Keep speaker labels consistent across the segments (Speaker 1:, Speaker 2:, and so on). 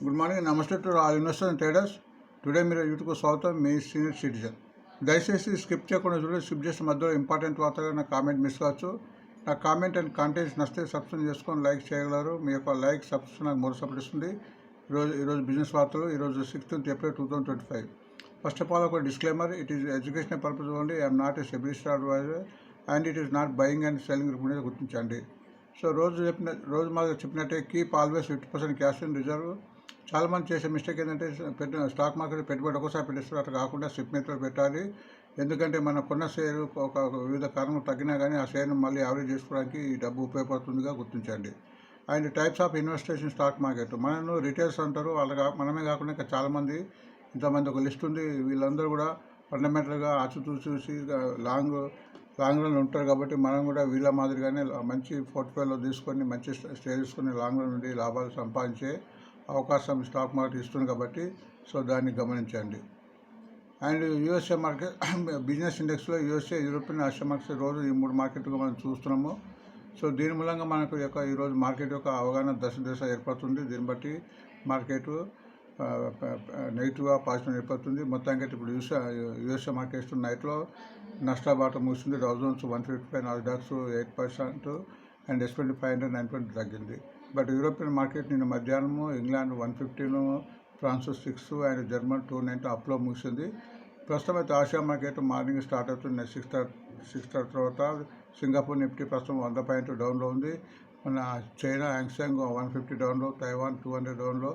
Speaker 1: Good morning, నమస్తే to all investors and traders. Today మీరు YouTube స్వాగతం. మీ సీనియర్ సిటిజన్. దయచేసి స్కిప్ చేయకుండా చూడండి. స్కిప్ చేసిన మధ్యలో ఇంపార్టెంట్ వార్తగా నా కామెంట్ మిస్ కావచ్చు. నా కామెంట్ అండ్ కంటెంట్స్ నచ్చితే సబ్స్క్రైబ్ చేసుకొని లైక్ చేయగలరు. మీ యొక్క లైక్ సబ్స్క్రిప్షన్ నాకు మరో సపోర్ట్ ఇస్తుంది. ఈరోజు బిజినెస్ వార్తలు. ఈరోజు 16th April 2025. First of all ఒక disclaimer. It is educational purpose only. I'm not a SEBI adviser and it is not buying and selling అనేది గుర్తించండి. సో రోజు మాకు చెప్పినట్టే keep always 50% cash in reserve. చాలామంది చేసే మిస్టేక్ ఏంటంటే స్టాక్ మార్కెట్ పెట్టుబడి ఒకసారి పెట్టేస్తారు. అట్లా కాకుండా స్ట్రిప్ మెథడ్ పెట్టాలి. ఎందుకంటే మనం కొన్న షేర్ ఒక వివిధ కారణాలు తగ్గినా కానీ ఆ షేర్ను మళ్ళీ యావరేజ్ చేసుకోవడానికి ఈ డబ్బు ఉపయోగపడుతుందిగా గుర్తించండి. And types of investation stock market. మనను రిటైల్స్ అంటారు. మనమే కాకుండా ఇంకా చాలామంది ఇంతమంది ఒక లిస్ట్ ఉంది. వీళ్ళందరూ కూడా ఫండమెంటల్గా చూసి లాంగ్ రన్ ఉంటారు. కాబట్టి మనం కూడా వీళ్ళ మాదిరిగానే మంచి పోర్ట్ఫోలియో తీసుకొని మంచి స్టే తీసుకొని లాంగ్ రన్ నుండి లాభాలు సంపాదించే అవకాశం స్టాక్ మార్కెట్ ఇస్తుంది. కాబట్టి సో దాన్ని గమనించండి. అండ్ యూఎస్ఏ మార్కెట్ బిజినెస్ ఇండెక్స్లో యూఎస్ఏ, యూరోపియన్, ఆసియా మార్కెట్స్ రోజు ఈ 3 మార్కెట్గా మనం చూస్తున్నాము. సో దీని మూలంగా మనకు ఈరోజు మార్కెట్ యొక్క అవగాహన దశ ఏర్పడుతుంది. దీన్ని బట్టి మార్కెట్ నెగిటివ్గా పాజిటివ్ ఏర్పడుతుంది. మొత్తానికి ఇప్పుడు యూఎస్ఏ మార్కెట్స్ నైట్లో నష్టాబాట ముగిసింది. డౌ జోన్స్ 155, నాస్డాక్స్ 8% అండ్ S&P 500 9% తగ్గింది. బట్ యూరోపియన్ మార్కెట్ నిన్న మధ్యాహ్నము ఇంగ్లాండ్ 115, ఫ్రాన్స్ 6 అండ్ జర్మన్ 290 అప్లో ముగిసింది. ప్రస్తుతం అయితే ఆసియా మార్కెట్ మార్నింగ్ స్టార్ట్ అవుతుంది 6 తర్వాత. సింగపూర్ నిఫ్టీ ప్రస్తుతం 100 పాయింట్ డౌన్లో ఉంది. మన చైనా యాంగ్సాంగ్ 150 డౌన్లో, తైవాన్ 200 డౌన్లో,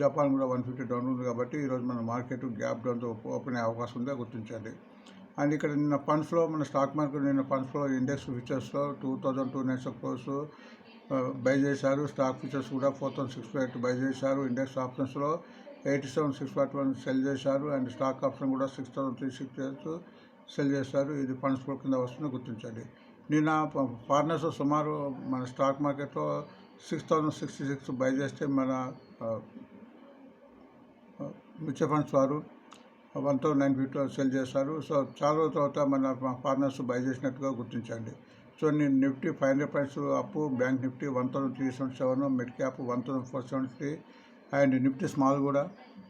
Speaker 1: జపాన్ కూడా 150 డౌన్ ఉంది. కాబట్టి ఈరోజు మన మార్కెట్ గ్యాప్ డౌన్తో ఓపెన్ అయ్యే అవకాశం ఉందా గుర్తించండి. అండ్ ఇక్కడ నిన్న ఫండ్స్లో మన స్టాక్ మార్కెట్ ఫండ్స్లో ఇండెక్స్ ఫ్యూచర్స్లో 2209 క్రోర్స్ బై చేశారు. స్టాక్ ఫ్యూచర్స్ కూడా 4658 బై చేశారు. ఇండెక్స్ ఆప్షన్స్లో 87,641 సెల్ చేశారు. అండ్ స్టాక్ ఆప్షన్ కూడా 6,360 సెల్ చేశారు. ఇది ఫండ్స్ ఫ్లో కింద వస్తుందో గుర్తించండి. నిన్న ఫారినర్స్ సుమారు మన స్టాక్ మార్కెట్లో 6,066 బై చేస్తే మన మ్యూచువల్ ఫండ్స్ వారు 1,950 సెల్ చేశారు. సో చాలా రోజుల తర్వాత మన ఫారినర్స్ బై చేసినట్టుగా గుర్తించండి. సో నేను నిఫ్టీ 500 పాయింట్స్ అప్పు, bank Nifty 1,377, mid cap 1,473 and Nifty small కూడా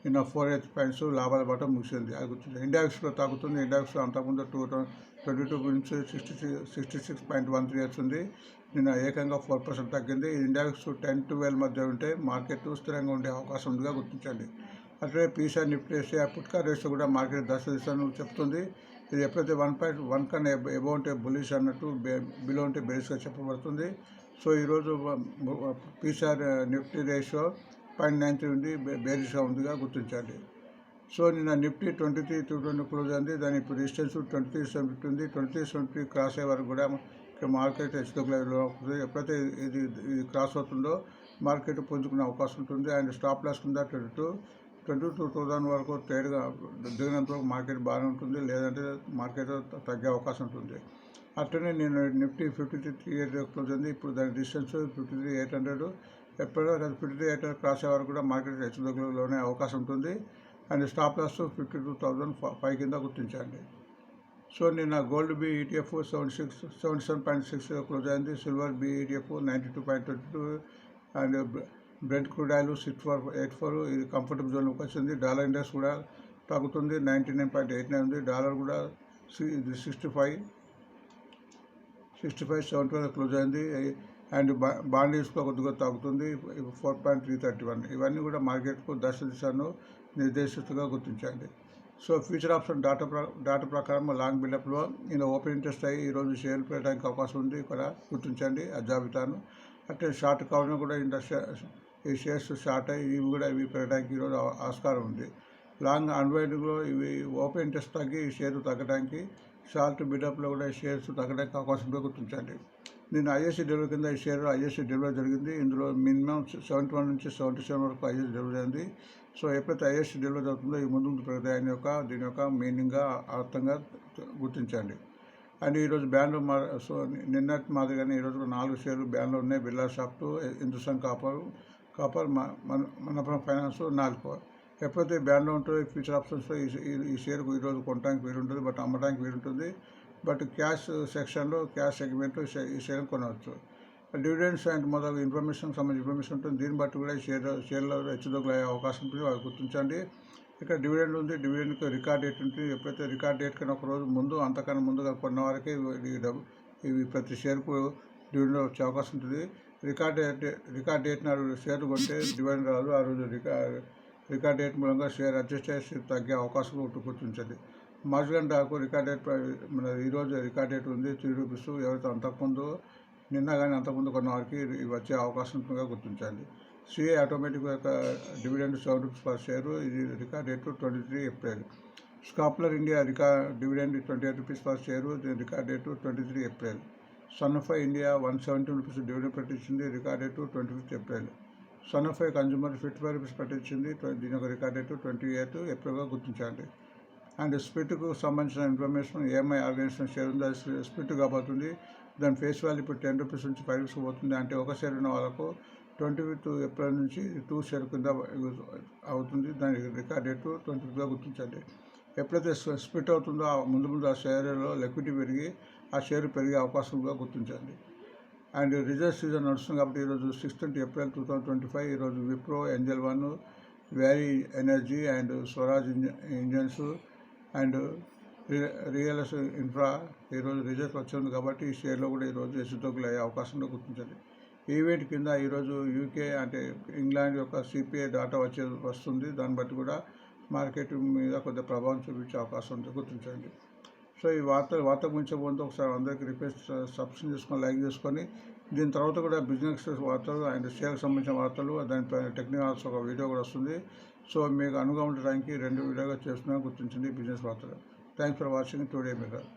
Speaker 1: నిన్న 480 పాయింట్స్ లాభాల బాట ముగిసింది. అది గుర్తించండి. ఇండెక్స్లో తగ్గుతుంది. ఇండెక్స్లో అంతకుముందు 2022 నుంచి 66.13 వచ్చింది. నిన్న ఏకంగా 4% తగ్గింది. ఇండెక్స్ 10-12 మధ్య ఉంటే మార్కెట్ స్థిరంగా ఉండే అవకాశం ఉందిగా గుర్తించండి. అట్లే పీసీ నిఫ్టీ పుట్కా రేట్స్ కూడా మార్కెట్ దిశను చెప్తుంది. ఇది ఎప్పుడైతే 1.1 కన్నా ఎబో ఉంటే బులిష్ అన్నట్టు, బిలో ఉంటే బేరిష్గా చెప్పబడుతుంది. సో ఈరోజు పీసీఆర్ నిఫ్టీ రేషియో 0.93 ఉంది, బేరిష్గా ఉందిగా గుర్తించండి. సో నిన్న నిఫ్టీ 23,220 క్లోజ్ అయింది. దాని ఇప్పుడు రెసిస్టెన్స్ 23,750 ఉంది. 23,750 క్రాస్ అయ్యే వరకు కూడా మార్కెట్ హెచ్చుతగ్గులో అవుతుంది. ఎప్పుడైతే ఇది క్రాస్ అవుతుందో మార్కెట్ పుంజుకునే అవకాశం ఉంటుంది. అండ్ స్టాప్ లాస్ కింద 22,000 వరకు ట్రేడ్గా దిగినంత వరకు మార్కెట్ బాగానే ఉంటుంది. లేదంటే మార్కెట్ తగ్గే అవకాశం ఉంటుంది. అట్లనే నేను నిఫ్టీ 53,380 క్లోజ్ అయింది. ఇప్పుడు దాని డిస్టెన్స్ 53,800. ఎప్పుడైనా 53,800 క్రాస్ అయ్యే వరకు కూడా మార్కెట్ హెచ్చుతగ్గులోనే అవకాశం ఉంటుంది. అండ్ స్టాప్ లాస్ 52,005 కింద గుర్తించండి. సో నిన్న గోల్డ్ బి ETF 77.6 క్లోజ్ అయింది. Silver B ETF 92.22 and brent crude oil 6484 ఇది కంఫర్టబుల్ జోన్లోకి వచ్చింది. డాలర్ ఇండెక్స్ కూడా తగ్గుతుంది, 99.89 ఉంది. డాలర్ కూడా 65.71 క్లోజ్ అయింది. అండ్ బాండ్ ఈల్డ్స్లో కొద్దిగా తగ్గుతుంది, 4.331. ఇవన్నీ కూడా మార్కెట్కు దిశను నిర్దేశిస్తుగా గుర్తించండి. సో ఫ్యూచర్ ఆప్షన్ డాటా ప్రకారం లాంగ్ బిల్డప్లో ఓపెన్ ఇంట్రెస్ట్ అయ్యి ఈరోజు షేర్లు పెట్టడానికి అవకాశం ఉంది. ఇక్కడ గుర్తించండి ఆ జాబితాను. అంటే షార్ట్ కవర్ను కూడా ఈ షేర్స్ షార్ట్ అయ్యి ఇవి పెరగడానికి ఈరోజు ఆస్కారం ఉంది. లాంగ్ అన్వైడ్లో ఇవి ఓపెన్ ఇంట్రెస్ట్ తగ్గి ఈ షేర్లు తగ్గడానికి, షార్ట్ బిల్డప్లో కూడా ఈ షేర్స్ తగ్గడానికి అవకాశం ఉందో గుర్తించండి. నిన్న ఐఎస్సీ డెలివరీ కింద ఈ షేర్ ఐఎస్సీ డెలివరీ జరిగింది. ఇందులో మినిమం 71 నుంచి 77 వరకు ఐఎస్సీ డెలివరీ అయింది. సో ఎప్పుడైతే ఐఎస్సీ డెలివరీ అవుతుందో ఈ ముందు పెరుగుతాయి దీని యొక్క మీనింగ్గా అర్థంగా గుర్తించండి. అండ్ ఈరోజు బ్యాన్లో సో నిన్నటి మాదిరిగానే ఈరోజు 4 షేర్లు బ్యాన్లో ఉన్నాయి. Birla soft, Hindustan copper, Manappuram finance, NALCO. ఎప్పుడైతే బ్యాన్లో ఉంటుందో ఫ్యూచర్ ఆప్షన్స్లో ఈ షేర్కు ఈరోజు కొనడానికి వీలుంటుంది, బట్ అమ్మడానికి వీలుంటుంది. బట్ క్యాష్ సెక్షన్లో క్యాష్ సెగ్మెంట్లో ఈ షేర్ కొనవచ్చు. డివిడెండ్స్ అండ్ మొదలగు ఇన్ఫర్మేషన్ సంబంధించిన ఇన్ఫర్మేషన్ ఉంటుంది. దీన్ని బట్టి కూడా షేర్లో హెచ్చుతగ్గులు అయ్యే అవకాశం ఉంటుంది, అవి గుర్తించండి. ఇక్కడ డివిడెండ్ ఉంది, డివిడెండ్కి రికార్డ్ డేట్ ఉంటుంది. ఎప్పుడైతే రికార్డ్ డేట్ కన్నా ఒక రోజు ముందు అంతకన్నా ముందుగా కొన్న వారికి ఇవి ప్రతి షేర్కు డివిడెండ్ వచ్చే అవకాశం ఉంటుంది. రికార్డ్ డేట్ నాడు షేర్ కొంటే డివిడెండ్ రాదు. ఆ రోజు రికార్డ్ డేట్ మూలంగా షేర్ అడ్జస్ట్ చేసి తగ్గే అవకాశం గుర్తించండి. మార్జిన్ రికార్డ్ డేట్ మన ఈరోజు రికార్డ్ డేట్ ఉంది ₹3. ఎవరైతే అంతకుముందు నిన్న కానీ అంతకుముందు కొన్న వారికి ఇవి వచ్చే అవకాశం ఉంటుందిగా గుర్తించండి. సిఐ ఆటోమేటిక్ యొక్క డివిడెండ్ ₹7 పర్ షేరు, ఇది record date 23 April. Schaeffler India dividend ₹28 per share, దీని record date 23 April. Sanofi India ₹117 dividend ప్రకటించింది, record date 25 April. Sanofi consumer ₹55 ప్రకటించింది, దీని యొక్క రికార్డ్ డేట్ 28 ఏప్రిల్గా గుర్తించండి. అండ్ స్ప్లిట్కు సంబంధించిన ఇన్ఫర్మేషన్ ఏఎంఐ ఆర్గనైజేషన్ షేర్ ఉంది, అది స్ప్లిట్ కాబోతుంది. దాని ఫేస్ వాల్యూ ఇప్పుడు ₹10 నుంచి ₹5 పోతుంది. అంటే ఒక షేర్ ఉన్న వాళ్ళకు 25 ఏప్రిల్ నుంచి 2 షేర్ కింద అవుతుంది. దాని రికార్డ్ డేట్ 25గా గుర్తించండి. ఎప్పుడైతే స్ప్లిట్ అవుతుందో ముందు ఆ షేర్లో లిక్విడిటీ పెరిగి ఆ షేర్ పెరిగే అవకాశంగా గుర్తించండి. అండ్ రిజర్వ్ సీజన్ నడుస్తుంది కాబట్టి ఈరోజు 16 ఏప్రిల్ 2025 ఈరోజు Wipro, Angel one, Waaree energy and Swaraj engines and రియల్స్ ఇన్ఫ్రా ఈరోజు రిజల్ట్స్ వచ్చింది కాబట్టి ఈ షేర్లో కూడా ఈరోజు హెచ్చుతగ్గులు అయ్యే అవకాశంలో గుర్తించండి. ఈవెంట్ కింద ఈరోజు యూకే అంటే ఇంగ్లాండ్ యొక్క సిపిఐ డాటా వస్తుంది. దాన్ని బట్టి కూడా మార్కెట్ మీద కొద్దిగా ప్రభావం చూపించే అవకాశం ఉంది, గుర్తించండి. సో ఈ వార్త గురించి ముందు ఒకసారి అందరికీ రిక్వెస్ట్, సబ్స్క్రైబ్ చేసుకొని లైక్ చేసుకొని, దీని తర్వాత కూడా బిజినెస్ వార్తలు అండ్ షేర్కి సంబంధించిన వార్తలు, దానిపై టెక్నికల్స్ ఒక వీడియో కూడా వస్తుంది. సో మీకు అనువుగా ఉండడానికి 2 వీడియోగా చేస్తున్నాను, గుర్తించండి బిజినెస్ వార్తలు. Thanks for watching today mirror.